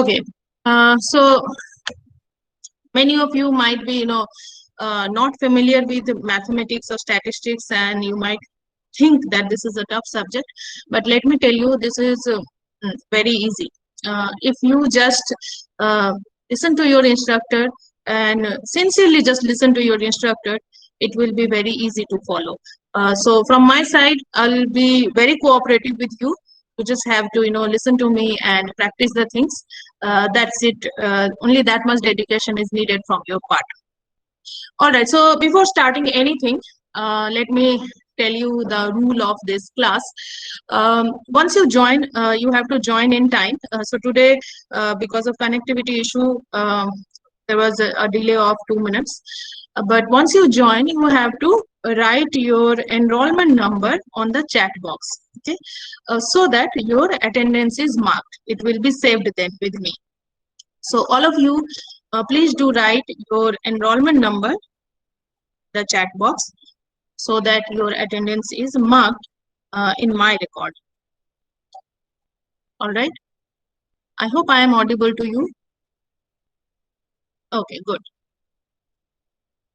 Okay. So many of you might be, not familiar with mathematics or statistics, and you might think that this is a tough subject. But let me tell you, this is very easy. If you just uh, listen to your instructor and sincerely just listen to your instructor, it will be very easy to follow. So from my side, I'll be very cooperative with you. You just have to, listen to me and practice the things. That's it. Only that much dedication is needed from your part. All right. So before starting anything, let me tell you the rule of this class. Once you join, you have to join in time. So today, because of connectivity issue, there was a delay of 2 minutes. But once you join, you have to write your enrollment number on the chat box. Okay, so that your attendance is marked. It will be saved then with me. So all of you, please do write your enrollment number the chat box so that your attendance is marked in my record. All right. I hope I am audible to you. Okay, good.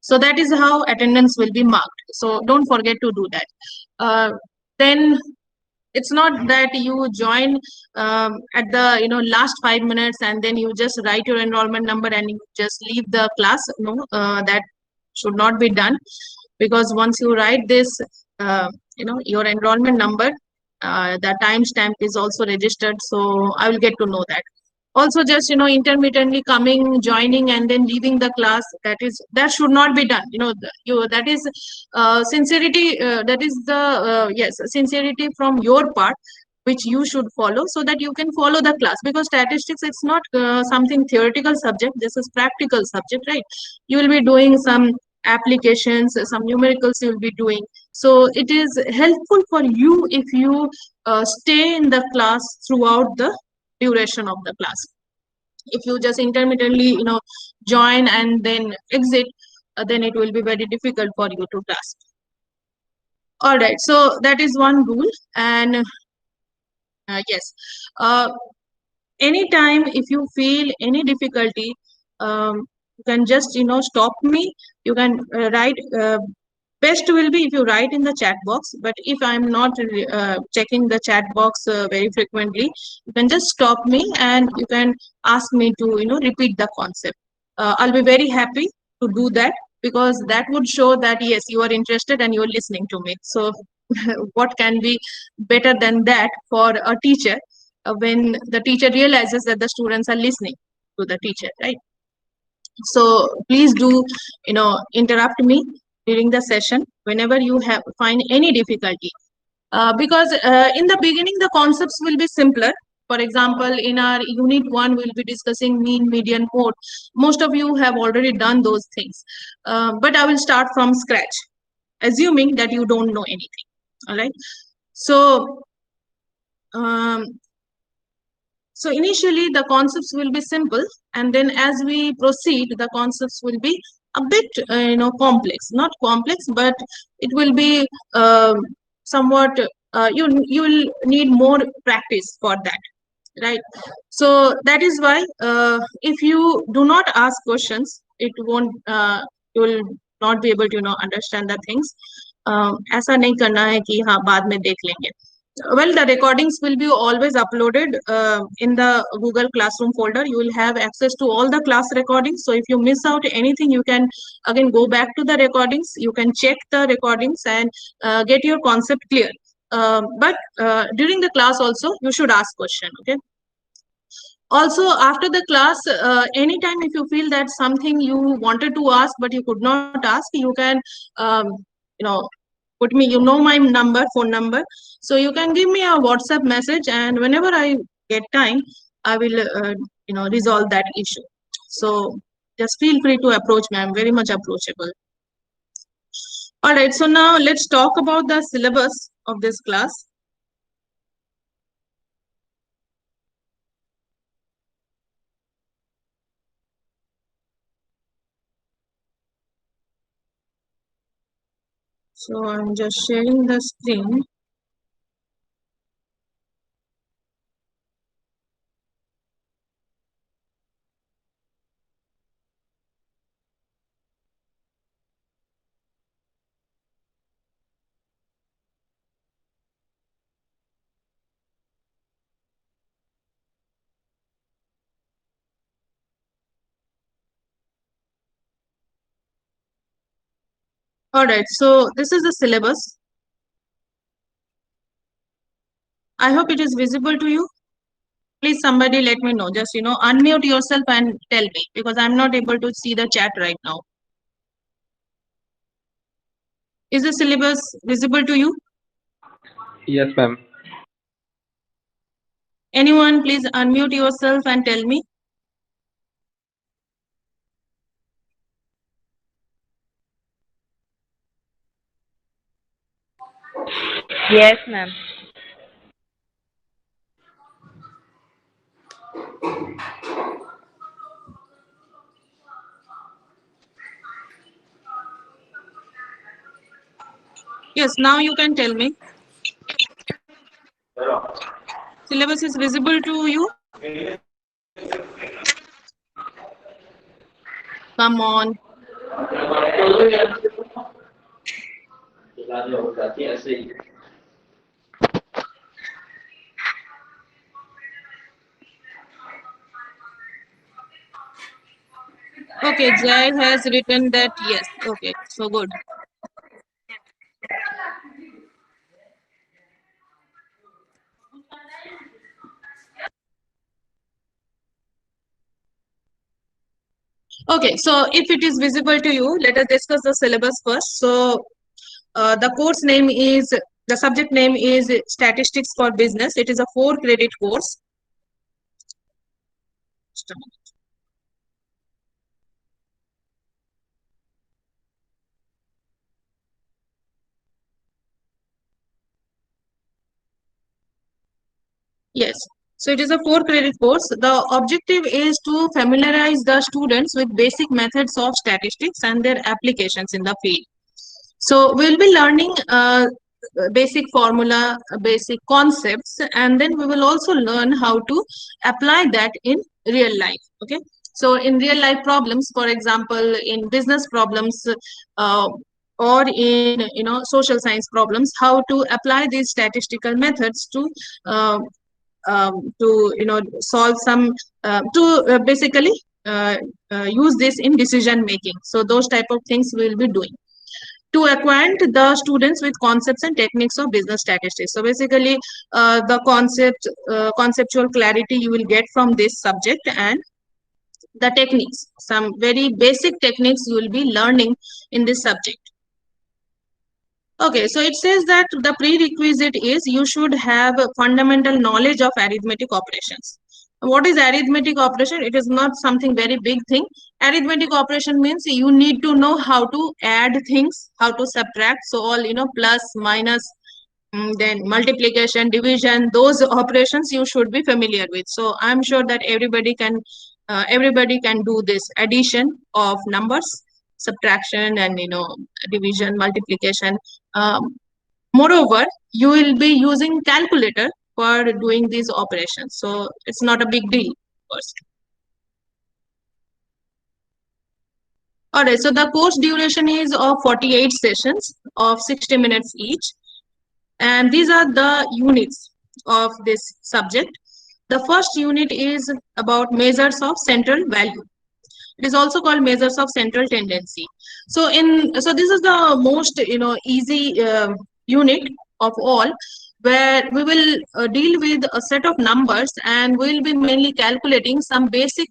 So that is how attendance will be marked. So don't forget to do that. Then it's not that you join at the last 5 minutes and then you just write your enrollment number and you just leave the class. No, that should not be done, because once you write this, your enrollment number, the timestamp is also registered, so I will get to know that. Also, just intermittently coming, joining, and then leaving the class, that should not be done. That is sincerity. That is the yes, sincerity from your part, which you should follow, so that you can follow the class. Because statistics, it's not something theoretical subject. This is practical subject, right? You will be doing some applications, some numericals you will be doing. So it is helpful for you if you stay in the class throughout the duration of the class. If you just intermittently join and then exit, then it will be very difficult for you to grasp. All right, so that is one rule. And yes, anytime if you feel any difficulty, you can just stop me. You can write, best will be if you write in the chat box. But if I'm not checking the chat box very frequently, you can just stop me and you can ask me to repeat the concept. I'll be very happy to do that, because that would show that yes, you are interested and you're listening to me. So what can be better than that for a teacher, when the teacher realizes that the students are listening to the teacher, right? So please do interrupt me during the session whenever you have find any difficulty, because in the beginning the concepts will be simpler. For example, in our unit 1 we'll be discussing mean, median, mode. Most of you have already done those things, but I will start from scratch, assuming that you don't know anything. All right. So um, so initially the concepts will be simple, and then as we proceed, the concepts will be a bit, complex. Not complex, but it will be somewhat. You will need more practice for that, right? So that is why if you do not ask questions, it won't. You will not be able to understand the things. ऐसा नहीं करना है कि हाँ बाद में देख लेंगे. Well, the recordings will be always uploaded in the Google Classroom folder. You will have access to all the class recordings. So if you miss out anything, you can again go back to the recordings. You can check the recordings and get your concept clear. But during the class also, you should ask question. Okay. Also, after the class, anytime if you feel that something you wanted to ask but you could not ask, you can you know put me, my number, phone number, so you can give me a WhatsApp message, and whenever I get time, I will resolve that issue. So just feel free to approach me. I'm very much approachable. All right, so now let's talk about the syllabus of this class. So I'm just sharing the screen. All right, so this is the syllabus. I hope it is visible to you. Please, somebody let me know. Just, unmute yourself and tell me because I'm not able to see the chat right now. Is the syllabus visible to you? Yes, ma'am. Anyone, please unmute yourself and tell me. Yes, ma'am. Yes, now you can tell me. Syllabus is visible to you? Come on. Okay, Jai has written that yes. Okay, so good. Okay, so if it is visible to you, let us discuss the syllabus first. So the course name is, the subject name is Statistics for Business. It is a 4-credit course. Yes. So it is a 4-credit course. The objective is to familiarize the students with basic methods of statistics and their applications in the field. So we'll be learning basic formula, basic concepts, and then we will also learn how to apply that in real life. Okay. So in real life problems, for example, in business problems, uh, or in social science problems, how to apply these statistical methods to solve some to basically use this in decision making. So those type of things we will be doing to acquaint the students with concepts and techniques of business statistics. So basically, the conceptual clarity you will get from this subject, and the techniques, some very basic techniques you will be learning in this subject. Okay, so it says that the prerequisite is you should have a fundamental knowledge of arithmetic operations. What is arithmetic operation? It is not something very big thing. Arithmetic operation means you need to know how to add things, how to subtract. So all, plus, minus, then multiplication, division, those operations you should be familiar with. So I'm sure that everybody can do this addition of numbers, subtraction, and division, multiplication. Um, moreover, you will be using calculator for doing these operations, so it's not a big deal first. All right, so the course duration is of 48 sessions of 60 minutes each. And these are the units of this subject. The first unit is about measures of central value. It is also called measures of central tendency. So this is the most easy unit of all, where we will deal with a set of numbers, and we will be mainly calculating some basic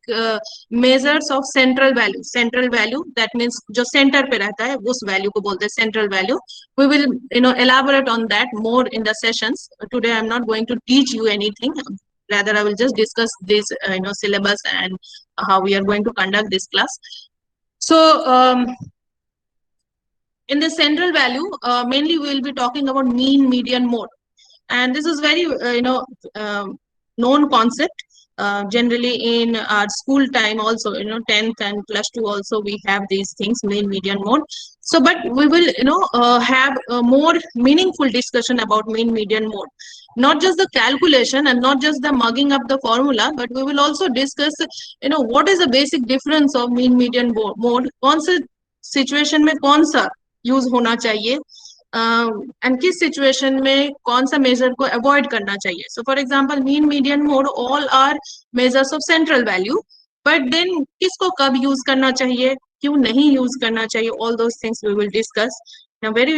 measures of central value, that means जो center पे रहता है उस value को बोलते हैं central value. We will elaborate on that more in the sessions. Today I'm not going to teach you anything, rather I will just discuss this syllabus and how we are going to conduct this class. So in the central value, mainly we will be talking about mean, median, mode, and this is very known concept. Generally in our school time also, 10th and +2 also we have these things, mean, median, mode. So but we will have a more meaningful discussion about mean, median, mode, not just the calculation and not just the mugging up the formula, but we will also discuss what is the basic difference of mean, median, mode, कौन से situation में कौन सा use होना चाहिए, and किस situation में कौन सा मेजर को अवॉइड करना चाहिए. So for example mean, median, mode all are measures of central value, but then किसको कब यूज करना चाहिए, क्यों नहीं यूज करना चाहिए, all those things we will discuss in a very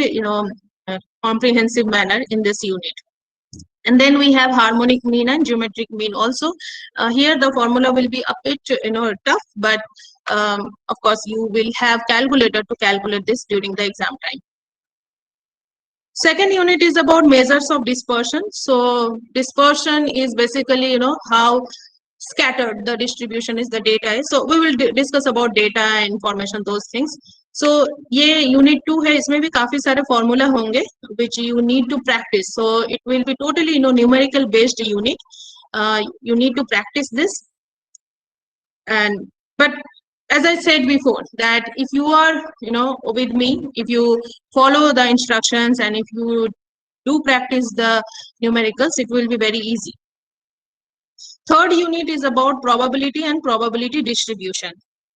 comprehensive manner in this unit. And then we have harmonic mean and geometric mean also. Here the formula will be a bit tough, but of course you will have calculator to calculate this during the exam time. Second unit is about measures of dispersion. So dispersion is basically how scattered the distribution is, the data is. So we will discuss about data, information, those things. So ये unit 2 है, इसमें भी काफी सारे formula होंगे which you need to practice. So it will be totally numerical based unit. You need to practice this. But as I said before, that if you are with me, if you follow the instructions and if you do practice the numericals, it will be very easy. Third unit is about probability and probability distribution.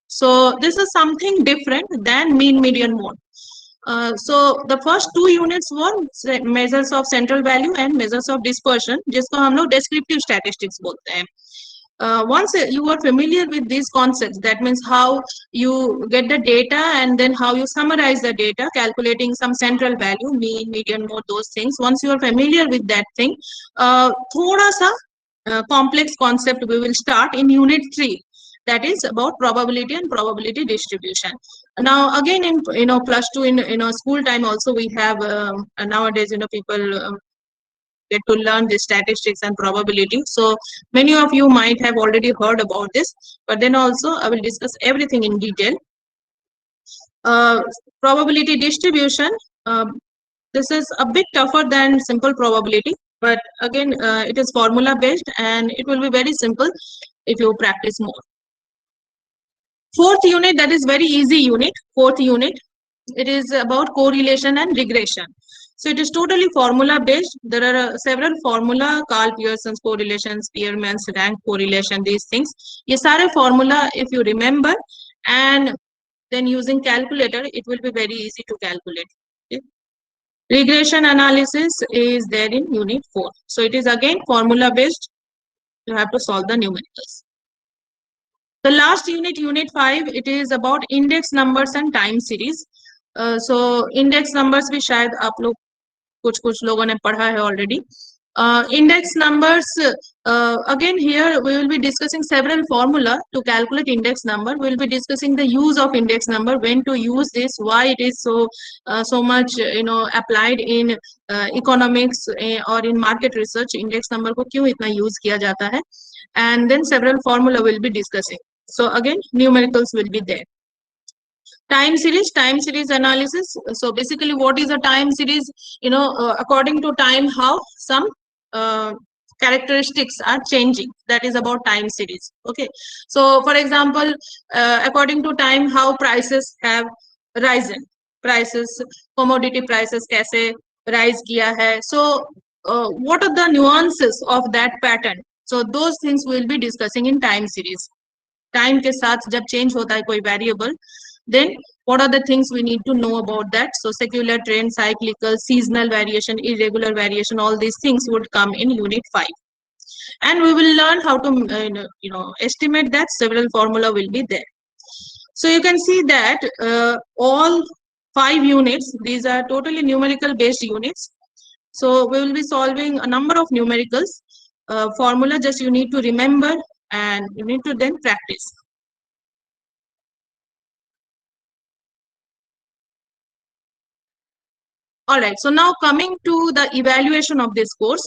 So this is something different than mean, median, mode. So the first two units were measures of central value and measures of dispersion, जिसको हम लोग descriptive statistics बोलते हैं. Once you are familiar with these concepts, that means how you get the data and then how you summarize the data, calculating some central value, mean, median, mode, those things. Once you are familiar with that thing, thoda sa complex concept we will start in unit 3. That is about probability and probability distribution. Now again in plus 2 in school time also we have nowadays people get to learn the statistics and probability. So many of you might have already heard about this, but then also I will discuss everything in detail. Probability distribution, this is a bit tougher than simple probability, but again it is formula based and it will be very simple if you practice more. Fourth unit, that is very easy unit. Fourth unit, it is about correlation and regression. So it is totally formula based. There are several formula, Karl Pearson's correlation, Spearman's rank correlation, these things. Ye sare formula, if you remember, and then using calculator, it will be very easy to calculate. Okay? Regression analysis is there in unit 4. So it is again formula based. You have to solve the numericals. The last unit, unit 5, it is about index numbers and time series. So index numbers भी शायद आप लोग कुछ लोगों ने पढ़ा है already. Index numbers, again here we will be discussing several formula to calculate index number. We will be discussing the use of index number, when to use this, why it is so much applied in economics or in market research. Index number को क्यों इतना use किया जाता है, and then several formula will be discussing. So again numericals will be there. Time series analysis. So basically what is a time series? According to time how some characteristics are changing. That is about time series. Okay. So for example, according to time how prices have risen. Prices, commodity prices कैसे rise किया है. So what are the nuances of that pattern? So those things we will be discussing in time series. Time के साथ जब change होता है कोई variable, then what are the things we need to know about that? So secular trend, cyclical, seasonal variation, irregular variation, all these things would come in unit 5. And we will learn how to estimate that. Several formula will be there. So you can see that all 5 units, these are totally numerical based units. So we will be solving a number of numericals. Formula just you need to remember and you need to then practice. All right, so now coming to the evaluation of this course.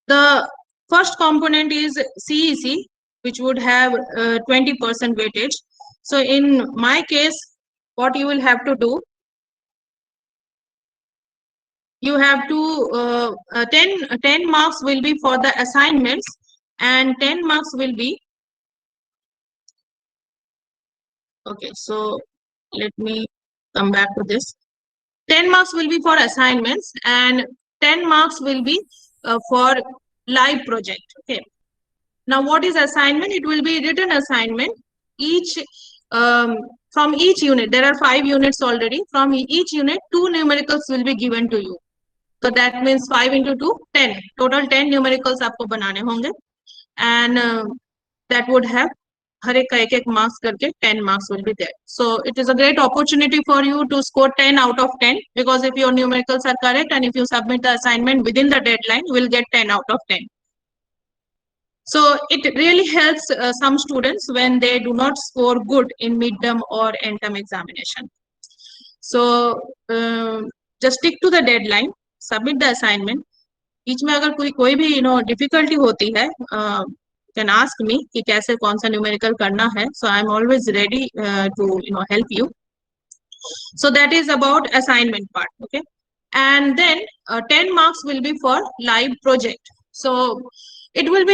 The first component is CEC, which would have 20% weightage. So in my case, what you will have to do, you have to 10 marks will be for the assignments and 10 marks will be, okay, so let me come back to this. 10 marks will be for assignments and 10 marks will be for live project. Okay. Now what is assignment? It will be written assignment. Each from each unit, there are 5 units already. From each unit, 2 numericals will be given to you. So that means 5 into 2, 10. Total 10 numericals आपको बनाने होंगे. And that would have हर एक का एक marks करके 10 marks will be there. So it is a great opportunity for you to score 10 out of 10, because if your numericals are correct and if you submit the assignment within the deadline, you will get 10 out of 10. So it really helps some students when they do not score good in midterm or end term examination. So just stick to the deadline, submit the assignment. बीच में अगर कोई भी difficulty होती है, can ask me कि कैसे कौन सा न्यूमेरिकल करना है. So I am always ready to help you. So that is about assignment part. Okay, and then 10 marks will be for live project. So it will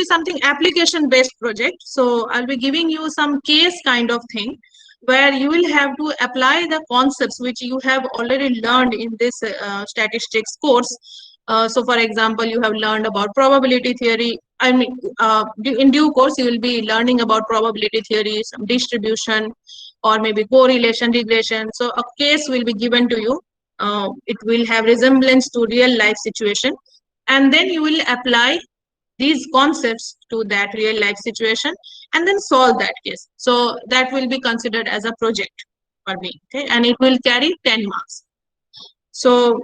be something application based project. So I'll be giving you some case kind of thing where you will have to apply the concepts which you have already learned in this statistics course. So for example, you have learned about probability theory. I mean, in due course, you will be learning about probability theory, some distribution, or maybe correlation, regression. So a case will be given to you. It will have resemblance to real life situation. And then you will apply these concepts to that real life situation and then solve that case. So that will be considered as a project for me. Okay, and it will carry 10 marks. So,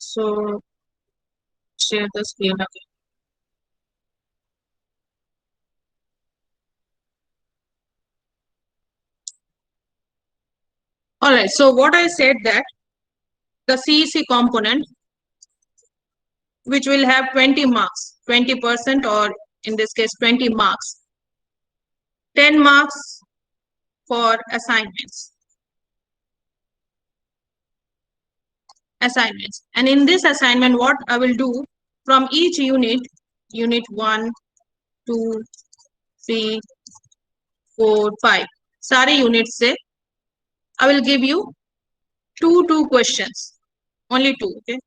so share the screen again. All right, so what I said that the CEC component, which will have 20 marks, 20%, or in this case 20 marks, 10 marks for assignments. And in this assignment, what I will do, from each unit 1, 2, 3, 4, 5, सारे units से I will give you two questions, only 2. Okay.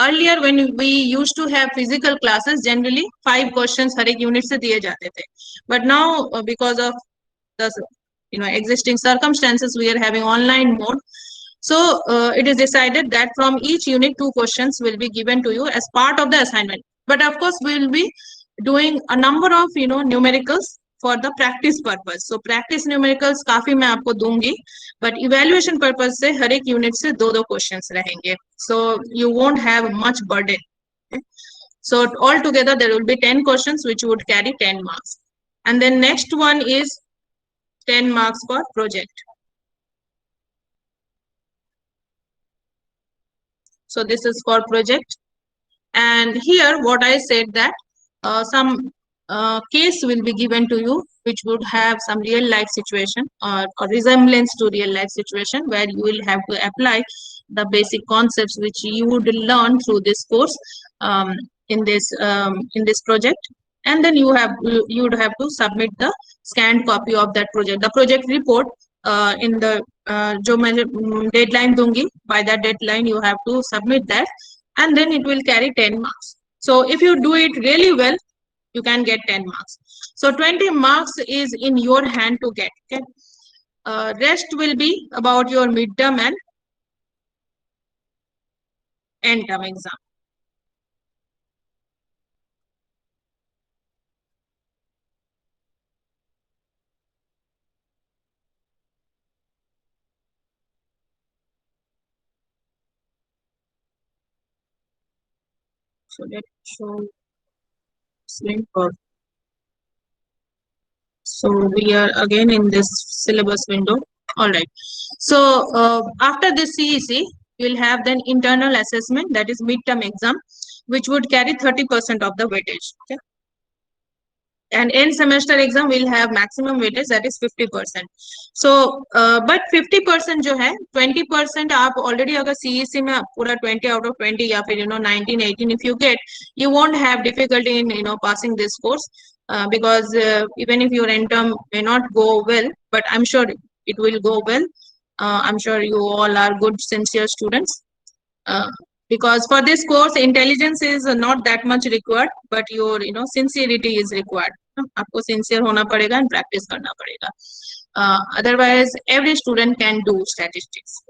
Earlier, when we used to have physical classes, generally 5 questions हर एक unit से दिए जाते थे. But now, because of the existing circumstances, we are having online mode. So it is decided that from each unit 2 questions will be given to you as part of the assignment. But of course, we will be doing a number of numericals for the practice purpose. So practice numericals काफी मैं आपको दूंगी, but evaluation purpose से हर एक unit से 2 questions रहेंगे. So you won't have much burden. Okay? So altogether there will be 10 questions which would carry 10 marks. And then next one is 10 marks for project. So this is for project. And here what I said that some case will be given to you which would have some real life situation or resemblance to real life situation, where you will have to apply the basic concepts which you would learn through this course in this project. And then you would have to submit the scanned copy of that project, the project report in the जो मैं deadline दूंगी, by that deadline you have to submit that, and then it will carry 10 marks. So if you do it really well, you can get 10 marks. So 20 marks is in your hand to get. Okay. Rest will be about your midterm and end term exam. So let's show link of. So we are again in this syllabus window. All right. So after this CEC, you'll have then internal assessment, that is midterm exam, which would carry 30% of the weightage. Okay. And end semester exam will have maximum weightage, that is 50%. So but 50% जो है 20% आप already अगर CEC में पूरा 20 out of 20 या फिर 19, 18 if you get, you won't have difficulty in passing this course. because even if your end-term may not go well, but I'm sure it will go well. I'm sure you all are good, sincere students. Because for this course, intelligence is not that much required, but your sincerity is required. आपको sincere होना पड़ेगा and practice करना पड़ेगा. Otherwise, every student can do statistics.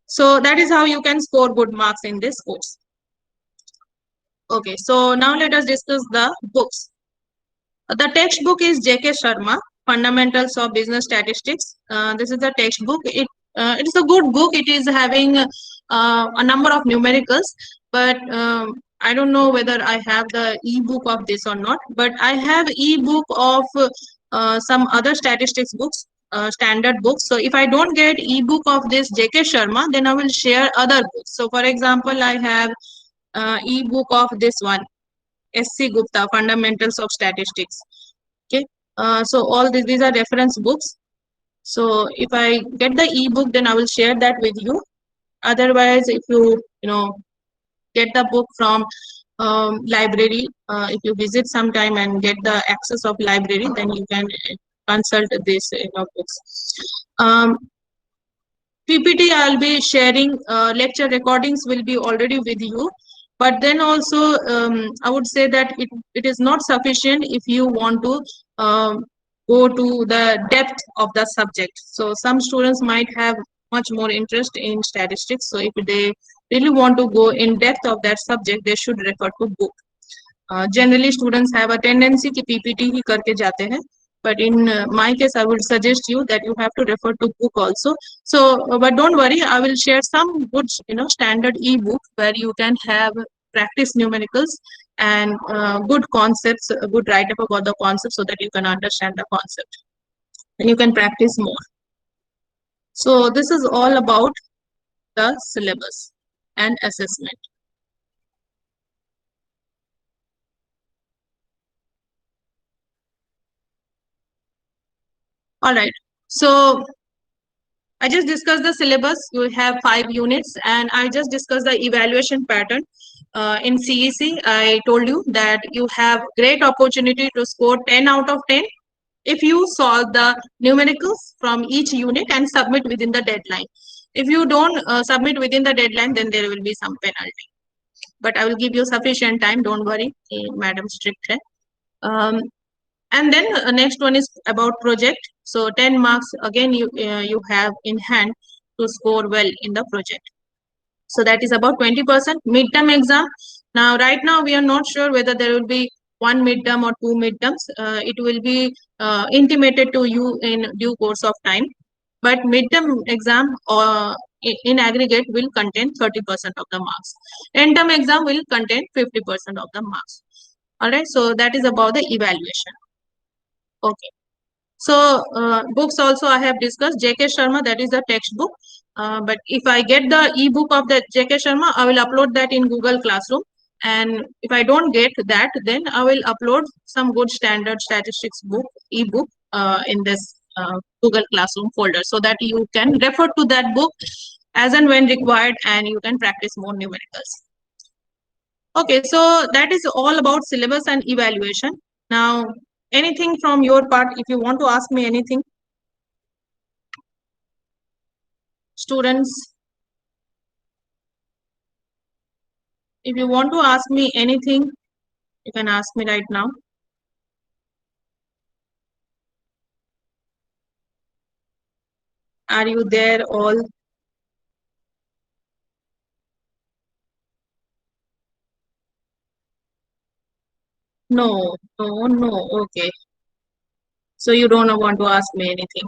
So that is how you can score good marks in this course. Okay, so now let us discuss the books. The textbook is J.K. Sharma, Fundamentals of Business Statistics. This is the textbook. It is a good book. It is having a number of numericals, but I don't know whether I have the e-book of this or not. But I have e-book of some other statistics books, standard books. So if I don't get e-book of this J.K. Sharma, then I will share other books. So for example, I have e-book of this one, S.C. Gupta, Fundamentals of Statistics. Okay, so all these are reference books. So if I get the e-book, then I will share that with you. Otherwise, if you get the book from library, if you visit sometime and get the access of library, then you can consult this books. PPT I'll be sharing, lecture recordings will be already with you. But then also, I would say that it is not sufficient if you want to go to the depth of the subject. So some students might have much more interest in statistics. So if they really want to go in depth of that subject, they should refer to book. Generally, students have a tendency कि PPT ही करके जाते हैं. But in my case, I would suggest you that you have to refer to book also. So, but don't worry, I will share some good, standard e-book where you can have practice numericals and good concepts, a good write-up about the concept so that you can understand the concept and you can practice more. So this is all about the syllabus and assessment. All right. So I just discussed the syllabus. You have 5 units, and I just discussed the evaluation pattern. In CEC, I told you that you have great opportunity to score 10 out of 10 if you solve the numericals from each unit and submit within the deadline. If you don't submit within the deadline, then there will be some penalty. But I will give you sufficient time. Don't worry, madam strict hai. And then next one is about project. So 10 marks again you have in hand to score well in the project. So that is about 20%. Midterm exam. Now right now we are not sure whether there will be one midterm or 2 midterms. It will be intimated to you in due course of time. But midterm exam in aggregate will contain 30% of the marks. End term exam will contain 50% of the marks. All right. So that is about the evaluation. Okay. So books also I have discussed. J.K. Sharma, that is the textbook. But if I get the e-book of the J.K. Sharma, I will upload that in Google Classroom. And if I don't get that, then I will upload some good standard statistics book, e-book in this Google Classroom folder so that you can refer to that book as and when required and you can practice more numericals. Okay, so that is all about syllabus and evaluation. Now, anything from your part, if you want to ask me anything, students, if you want to ask me anything, you can ask me right now. Are you there all? No, no, no. Okay. So you don't want to ask me anything.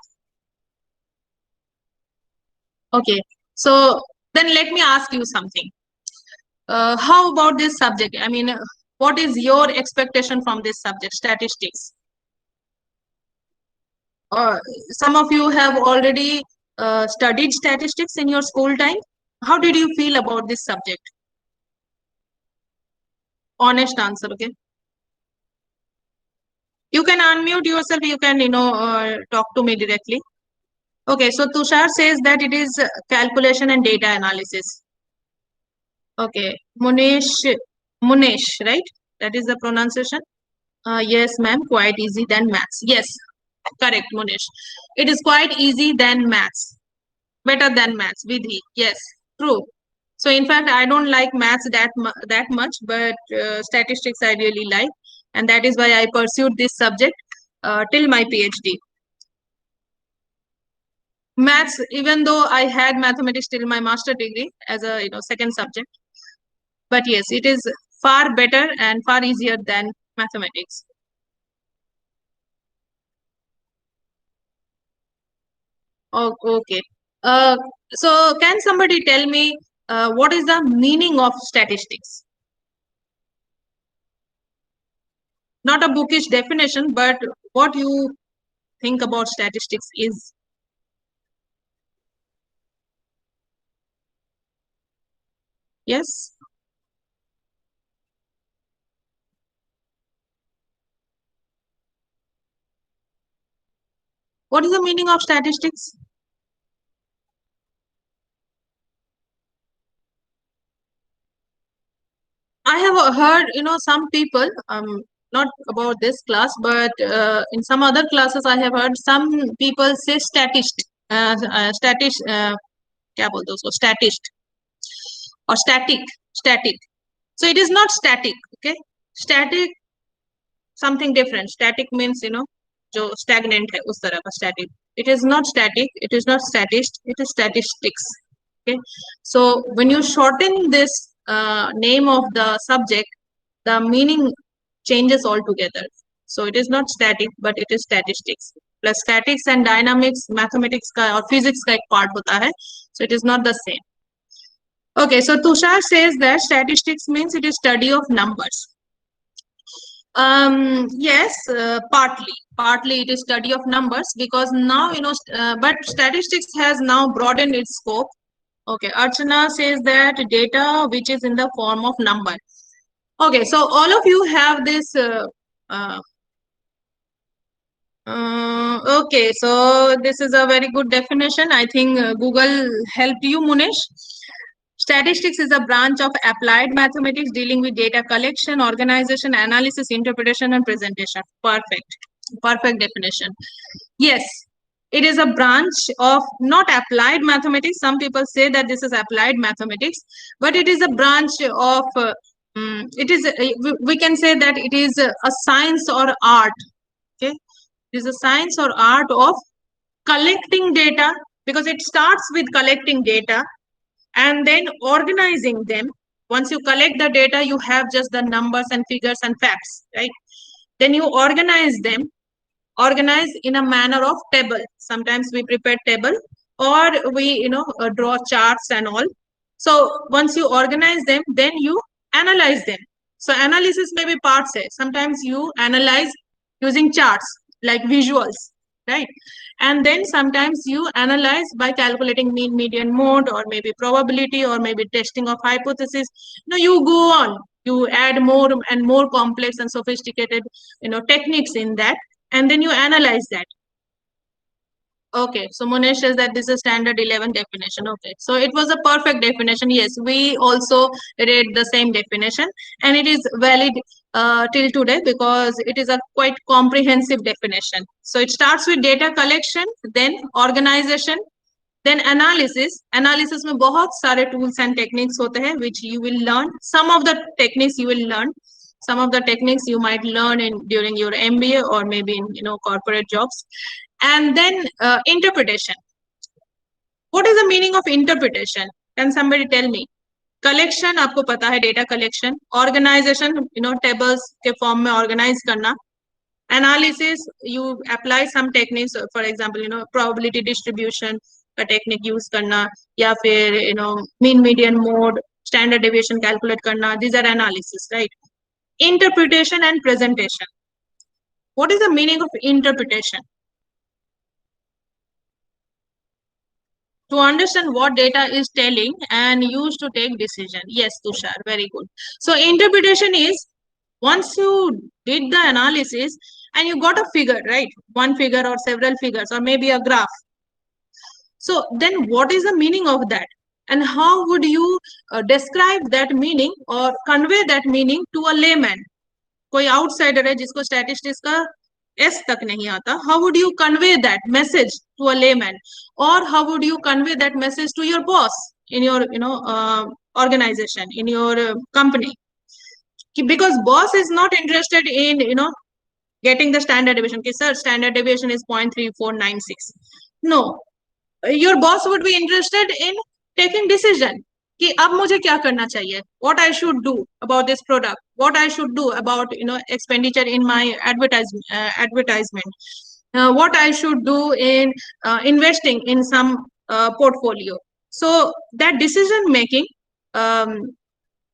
Okay. So then let me ask you something. How about this subject? I mean, what is your expectation from this subject, statistics? Some of you have already studied statistics in your school time. How did you feel about this subject? Honest answer, okay? You can unmute yourself. You can, talk to me directly. Okay, so Tushar says that it is calculation and data analysis. Okay, Munesh, right? That is the pronunciation. Yes, ma'am, quite easy than maths. Yes, correct, Munish. It is quite easy than maths. Better than maths, Vidhi. Yes, true. So in fact, I don't like maths that much, but statistics I really like, and that is why I pursued this subject till my PhD. Maths, even though I had mathematics till my master degree as a second subject, but yes, it is far better and far easier than mathematics. Oh, okay. Uh, so can somebody tell me what is the meaning of statistics? Not a bookish definition, but what you think about statistics is. Yes. What is the meaning of statistics? I have heard, some people, not about this class, but in some other classes, I have heard some people say statist, क्या बोलते हैं उसको, statist or static. So it is not static, okay? Static, something different. Static means, जो stagnant है, उस तरह का static. It is not static, it is not statist, it is statistics. Okay. So when you shorten this name of the subject, the meaning changes altogether. So it is not static, but it is statistics. Plus statics and dynamics, mathematics का और physics का एक part होता है. So it is not the same. Okay, so Tushar says that statistics means it is study of numbers. Yes, partly it is study of numbers, because now but statistics has now broadened its scope. Okay, Archana says that data which is in the form of number. Okay, so all of you have this. Okay, so this is a very good definition. I think Google helped you, Munish. Statistics is a branch of applied mathematics dealing with data collection, organization, analysis, interpretation, and presentation. Perfect. Perfect definition. Yes, it is a branch of not applied mathematics. Some people say that this is applied mathematics, but it is a branch of, it is, we can say that it is a science or art. Okay. It is a science or art of collecting data, because it starts with collecting data and then organizing them. Once you collect the data, you have just the numbers and figures and facts, right? Then you organize them, organize in a manner of table. Sometimes we prepare table, or we draw charts and all. So once you organize them, then you analyze them. So analysis may be parts. Sometimes you analyze using charts like visuals, right? And then sometimes you analyze by calculating mean, median, mode, or maybe probability, or maybe testing of hypothesis. You go on, you add more and more complex and sophisticated techniques in that, and then you analyze that. Okay, so Monesh says that this is standard 11 definition. Okay, so it was a perfect definition. Yes, we also read the same definition, and it is valid till today, because it is a quite comprehensive definition. So it starts with data collection, then organization, then analysis. Analysis में बहुत सारे tools and techniques होते हैं, which you will learn. Some of the techniques you will learn. Some of the techniques you might learn during your MBA, or maybe in corporate jobs. And then interpretation. What is the meaning of interpretation? Can somebody tell me? Collection आपको पता है, data collection. Organization, tables के form में organize करना. Analysis, you apply some techniques, for example, probability distribution का technique use करना, या फिर mean, median, mode, standard deviation calculate करना. These are analysis, right? Interpretation and presentation. What is the meaning of interpretation? To understand what data is telling and used to take decision. Yes, Tushar, very good. So interpretation is, once you did the analysis and you got a figure, right? One figure or several figures, or maybe a graph. So then what is the meaning of that? And how would you describe that meaning or convey that meaning to a layman? कोई outsider है जिसको statistics का S तक नहीं आता, how would you convey that message to a layman, और how would you convey that message to your boss in your organization, in your company? Because boss is not interested in getting the standard deviation. Okay, sir, standard deviation is 0.3496. No, your boss would be interested in taking decision कि अब मुझे क्या करना चाहिए, what I should do about this product, what I should do about expenditure in my advertisement, what I should do in investing in some portfolio. So that decision making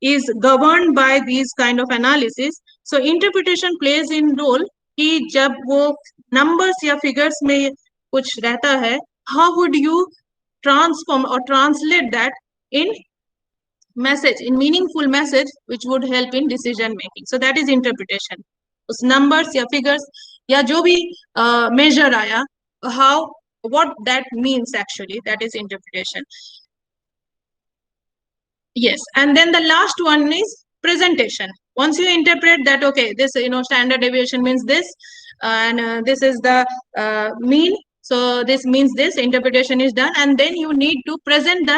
is governed by these kind of analysis. So interpretation plays in role कि जब वो numbers या figures में कुछ रहता है, how would you transform or translate that in message, in meaningful message which would help in decision making. So that is interpretation. उस numbers या figures या जो भी measure आया, how, what that means actually, that is interpretation. Yes, and then the last one is presentation. Once you interpret that, okay, this standard deviation means this, and this is the mean, so this means this, interpretation is done, and then you need to present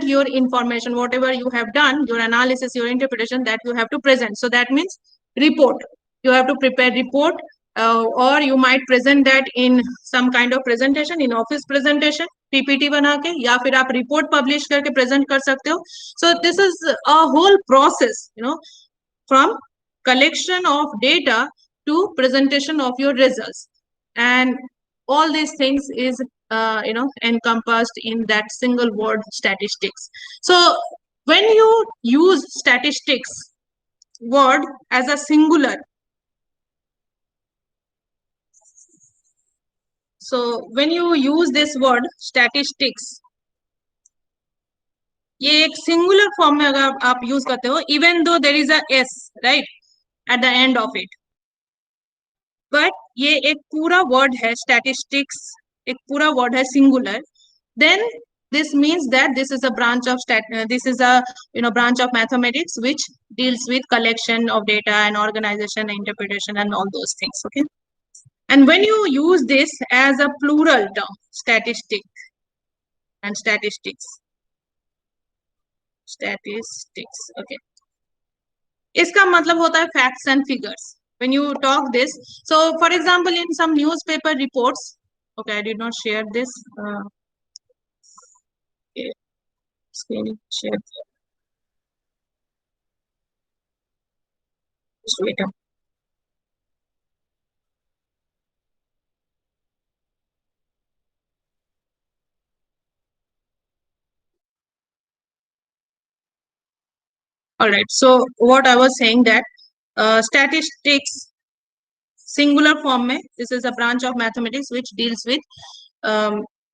your information, whatever you have done, your analysis, your interpretation, that you have to present. So that means report. You have to prepare report, or you might present that in some kind of presentation, in office presentation, PPT बना के, या फिर आप report publish करके present कर सकते हो. So this is a whole process, from collection of data to presentation of your results, and all these things is encompassed in that single word statistics. So when you use statistics word as a singular, so when you use this word statistics, ये एक singular form में अगर आप use करते हो, even though there is a s right at the end of it, but ये एक पूरा word है statistics, एक पूरा word है singular, then this means that this is a branch of this is a branch of mathematics which deals with collection of data and organization, interpretation, and all those things. Okay, and when you use this as a plural term, statistic and statistics, okay, इसका मतलब होता है facts and figures. When you talk this, so for example in some newspaper reports, okay, I did not share this, okay, screen share, just wait a. All right, so what I was saying that statistics singular form mein, this is a branch of mathematics which deals with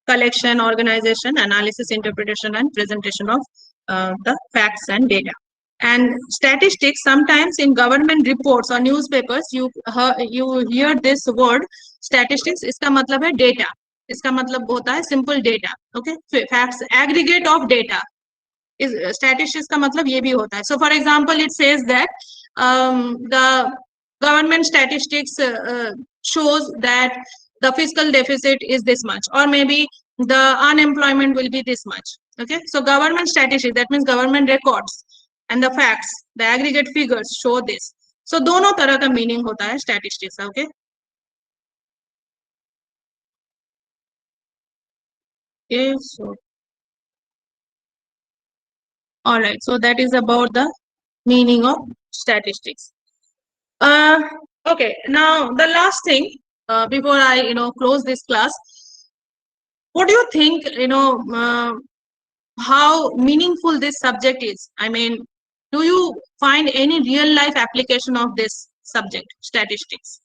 collection, organization, analysis, interpretation, and presentation of the facts and data. And statistics, sometimes in government reports or newspapers, you hear this word statistics. इसका मतलब है data. इसका मतलब होता है simple data. Okay, facts, aggregate of data. Statistics का मतलब ये भी होता है. So for example, it says that the government statistics shows that the fiscal deficit is this much, or maybe the unemployment will be this much. Okay, so government statistics, that means government records and the facts, the aggregate figures show this. So दोनों तरह का meaning होता है statistics. Okay, so all right, so that is about the meaning of statistics. Okay, now the last thing before I close this class, what do you think, how meaningful this subject is? I mean, do you find any real life application of this subject, statistics?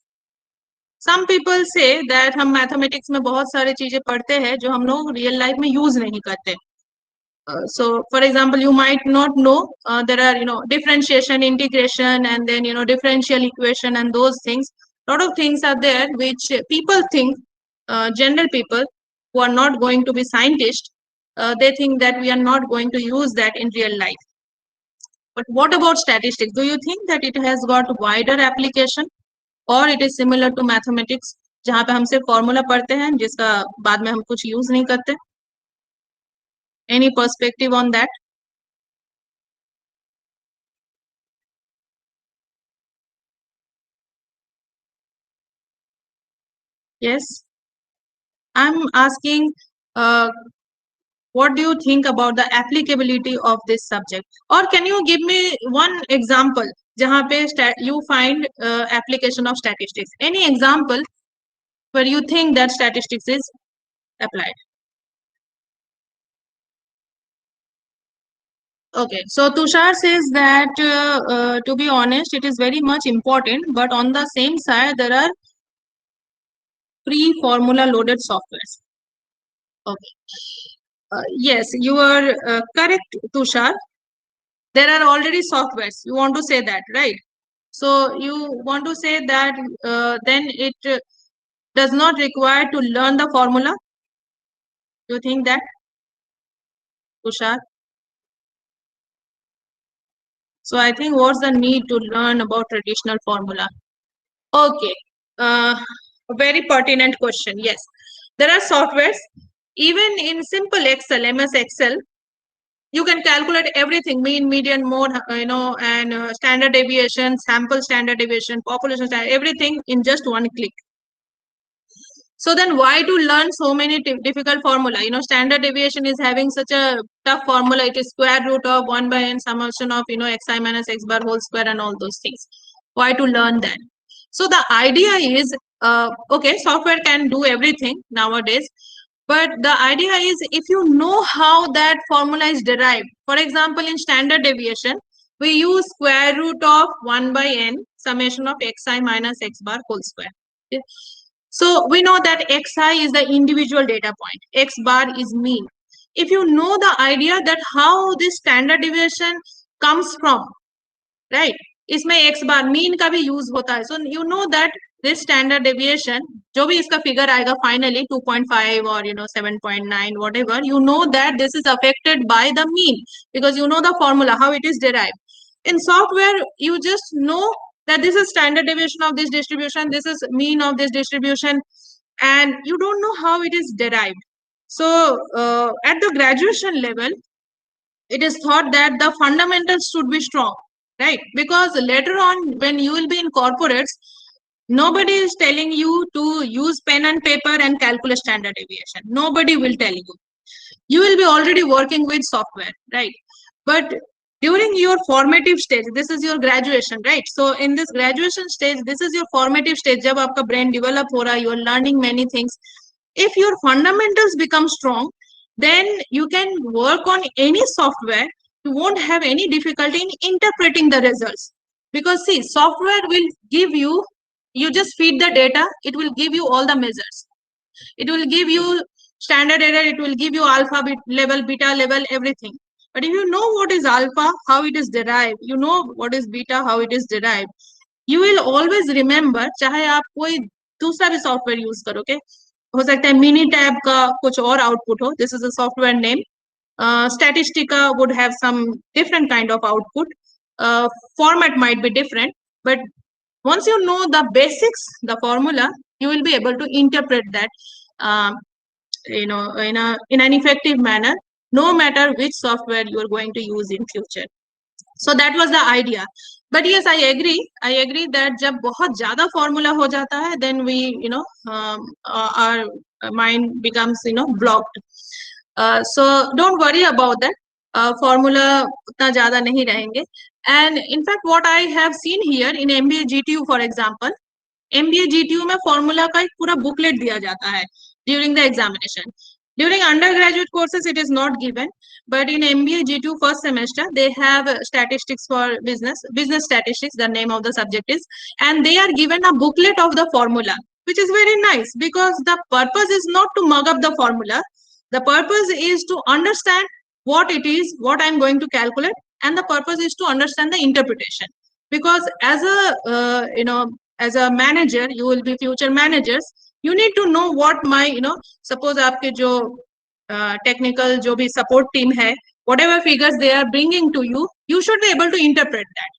Some people say that हम mathematics में बहुत सारे चीजें पढ़ते हैं जो हम लोग real life में use नहीं करते. So for example, you might not know there are differentiation, integration, and then differential equation, and those things. A lot of things are there which people think, general people who are not going to be scientists, they think that we are not going to use that in real life. But what about statistics? Do you think that it has got wider application or it is similar to mathematics, जहाँ पे हम सिर्फ formula पढ़ते हैं जिसका बाद में हम कुछ यूज नहीं करते? Any perspective on that? Yes, I'm asking, what do you think about the applicability of this subject? Or can you give me one example जहाँ पे you find application of statistics? Any example where you think that statistics is applied? Okay, so Tushar says that to be honest, it is very much important, but on the same side, there are free formula loaded softwares. Okay. Yes, you are correct, Tushar. There are already softwares. You want to say that, right? So you want to say that then it does not require to learn the formula. Do you think that, Tushar? So I think what's the need to learn about traditional formula? Okay, a very pertinent question. Yes, there are softwares. Even in simple Excel, MS Excel, you can calculate everything: mean, median, mode, and standard deviation, sample standard deviation, population standard, everything in just one click. So then why to learn so many difficult formula? Standard deviation is having such a tough formula. It is square root of 1 by n summation of, xi minus x bar whole square and all those things. Why to learn that? So the idea is, okay, software can do everything nowadays. But the idea is, if you know how that formula is derived, for example, in standard deviation, we use square root of 1 by n summation of xi minus x bar whole square. Okay? So we know that xi is the individual data point, x bar is mean. If you know the idea that how this standard deviation comes from, right? इसमें x bar mean का भी use होता है. So you know that this standard deviation, जो भी इसका figure आएगा finally 2.5 or 7.9 whatever, you know that this is affected by the mean because you know the formula how it is derived. In software, you just know that this is standard deviation of this distribution, this is mean of this distribution, and you don't know how it is derived. So at the graduation level, it is thought that the fundamentals should be strong, right? Because later on, when you will be in corporates, nobody is telling you to use pen and paper and calculate standard deviation. Nobody will tell you. You will be already working with software, right? But during your formative stage, this is your graduation, right? So in this graduation stage, this is your formative stage. जब आपका brain develop हो रहा है, you are learning many things. If your fundamentals become strong, then you can work on any software. You won't have any difficulty in interpreting the results. Because see, software will give you, you just feed the data, it will give you all the measures. It will give you standard error, it will give you alpha level, beta level, everything. But if you know what is alpha, how it is derived, you know what is beta, how it is derived, you will always remember, चाहे आप कोई दूसरा भी software use करो, okay? हो सकता है mini tab का कुछ और आउटपुट हो, this is a software name. Statistica would have some different kind of output. Format might be different, but once you know the basics, the formula, you will be able to interpret that in an effective manner, no matter which software you are going to use in future. So that was the idea. But yes, I agree that जब बहुत ज़्यादा formula हो जाता है, then we our mind becomes blocked. So don't worry about that. Formula उतना ज़्यादा नहीं रहेंगे. And in fact, what I have seen here in MBA GTU, for example, MBA GTU में formula का एक पूरा booklet दिया जाता है during the examination. During undergraduate courses, it is not given, but in MBA GTU first semester, they have statistics for business statistics, the name of the subject is, and they are given a booklet of the formula, which is very nice because the purpose is not to mug up the formula. The purpose is to understand what it is, what I'm going to calculate, and the purpose is to understand the interpretation. Because as a manager, you will be future managers, you need to know what my suppose आपके जो technical जो भी support team है, whatever figures they are bringing to you, You should be able to interpret that,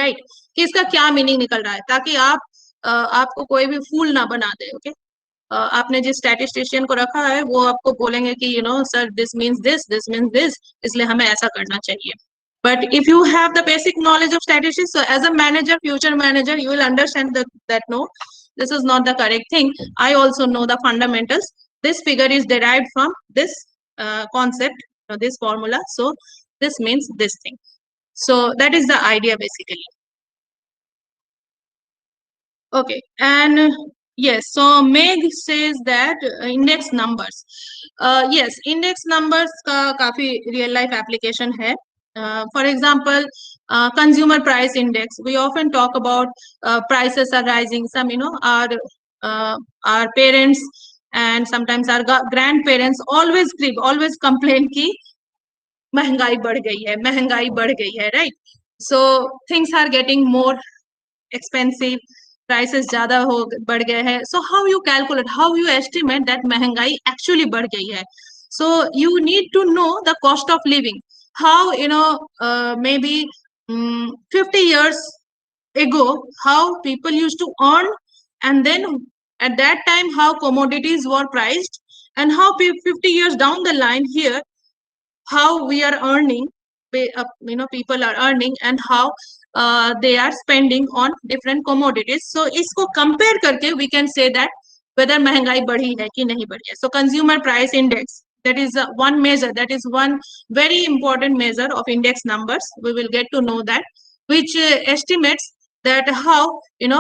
right? कि इसका क्या meaning निकल रहा है, ताकि आपको कोई भी फूल ना बना दे. ओके, आपने जिस स्टैटिस्टिशियन को रखा है वो आपको बोलेंगे कि sir this means this means this, इसलिए हमें ऐसा करना चाहिए. But if you have the basic knowledge of statistics, so as a manager, future manager, you will understand that no, this is not the correct thing. I also know the fundamentals. This figure is derived from this concept, this formula. So this means this thing. So that is the idea basically. Okay, and yes, so Meg says that index numbers. Yes, index numbers का काफी real life application है. For example, consumer price index. We often talk about prices are rising. Some, our parents and sometimes our grandparents always complain कि महंगाई बढ़ गई है, right? So things are getting more expensive, prices ज़्यादा बढ़ गए हैं. So how you calculate, how you estimate that महंगाई actually बढ़ गई है? So you need to know the cost of living. How, maybe 50 years ago, how people used to earn, and then at that time how commodities were priced, and how 50 years down the line here, how we are earning, people are earning, and how they are spending on different commodities. So isko compare karke we can say that whether महंगाई बढ़ी है कि नहीं बढ़ी है. So consumer price index, that is one measure, that is one very important measure of index numbers. We will get to know that, which estimates that how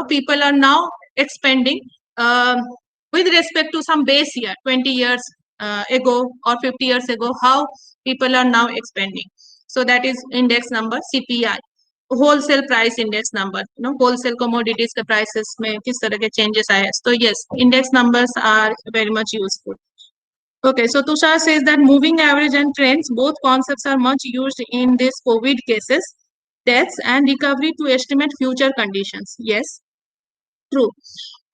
people are now expending with respect to some base year, 20 years ago or 50 years ago, how people are now expending. So that is index number CPI. Wholesale price index number, wholesale commodities के prices में किस तरह के changes आए. So yes, index numbers are very much useful. Okay, so Tushar says that moving average and trends, both concepts are much used in this COVID cases, deaths and recovery to estimate future conditions. Yes, true.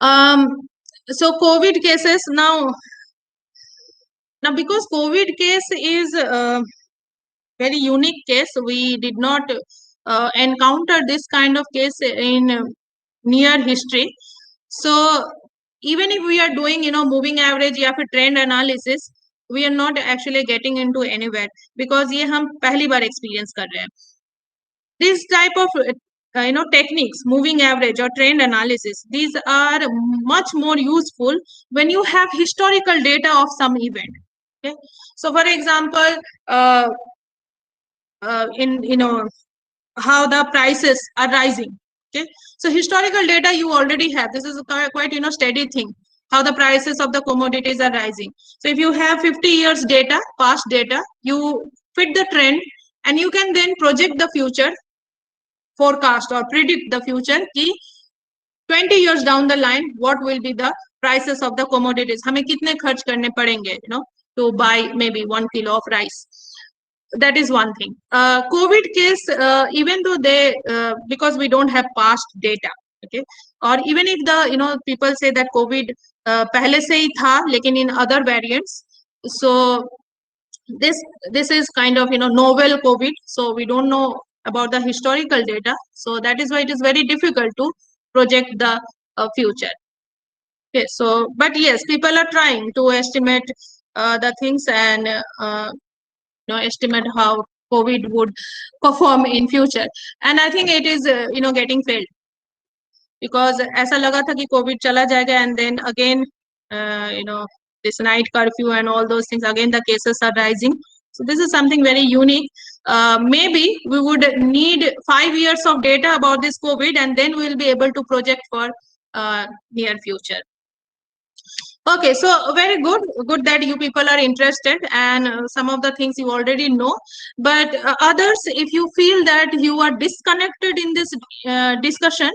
So COVID cases now because COVID case is very unique case, we did not encounter this kind of case in near history. So even if we are doing moving average या फिर trend analysis, we are not actually getting into anywhere, because ये हम पहली बार experience कर रहे हैं. This type of techniques, moving average or trend analysis, these are much more useful when you have historical data of some event. Okay, so for example, in how the prices are rising. Okay, so historical data you already have. This is a quite steady thing, how the prices of the commodities are rising. So if you have 50 years data, past data, you fit the trend, and you can then project the future, forecast or predict the future कि 20 years down the line what will be the prices of the commodities, हमें कितने खर्च करने पड़ेंगे to buy maybe 1 kilo of rice. That is one thing. COVID case, even though they because we don't have past data, okay, or even if the people say that COVID पहले से ही था लेकिन in other variants, so this is kind of novel COVID, so we don't know about the historical data, so that is why it is very difficult to project the future. Okay, so but yes, people are trying to estimate the things and estimate how COVID would perform in future, and I think it is getting failed, because ऐसा लगा था कि COVID चला जाएगा, and then again this night curfew and all those things, again the cases are rising. So this is something very unique. Maybe we would need 5 years of data about this COVID, and then we'll be able to project for near future. Okay, so very good that you people are interested, and some of the things you already know, but others, if you feel that you are disconnected in this discussion,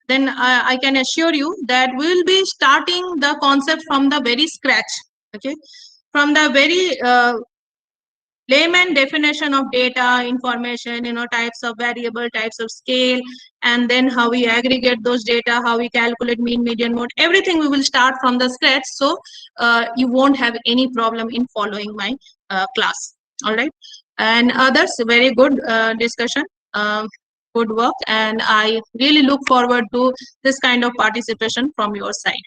then I can assure you that we will be starting the concept from the very scratch. Okay, from the very layman definition of data, information, types of variable, types of scale, and then how we aggregate those data, how we calculate mean, median, mode, everything we will start from the scratch. So you won't have any problem in following my class. All right. and others. Very good discussion, good work, and I really look forward to this kind of participation from your side.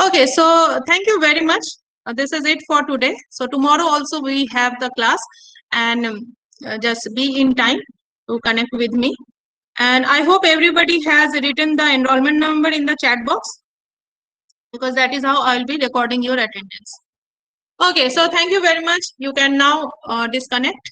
Okay, so thank you very much. This is it for today. So tomorrow also we have the class, and just be in time to connect with me. And I hope everybody has written the enrollment number in the chat box, because that is how I'll be recording your attendance. Okay, so thank you very much. You can now disconnect.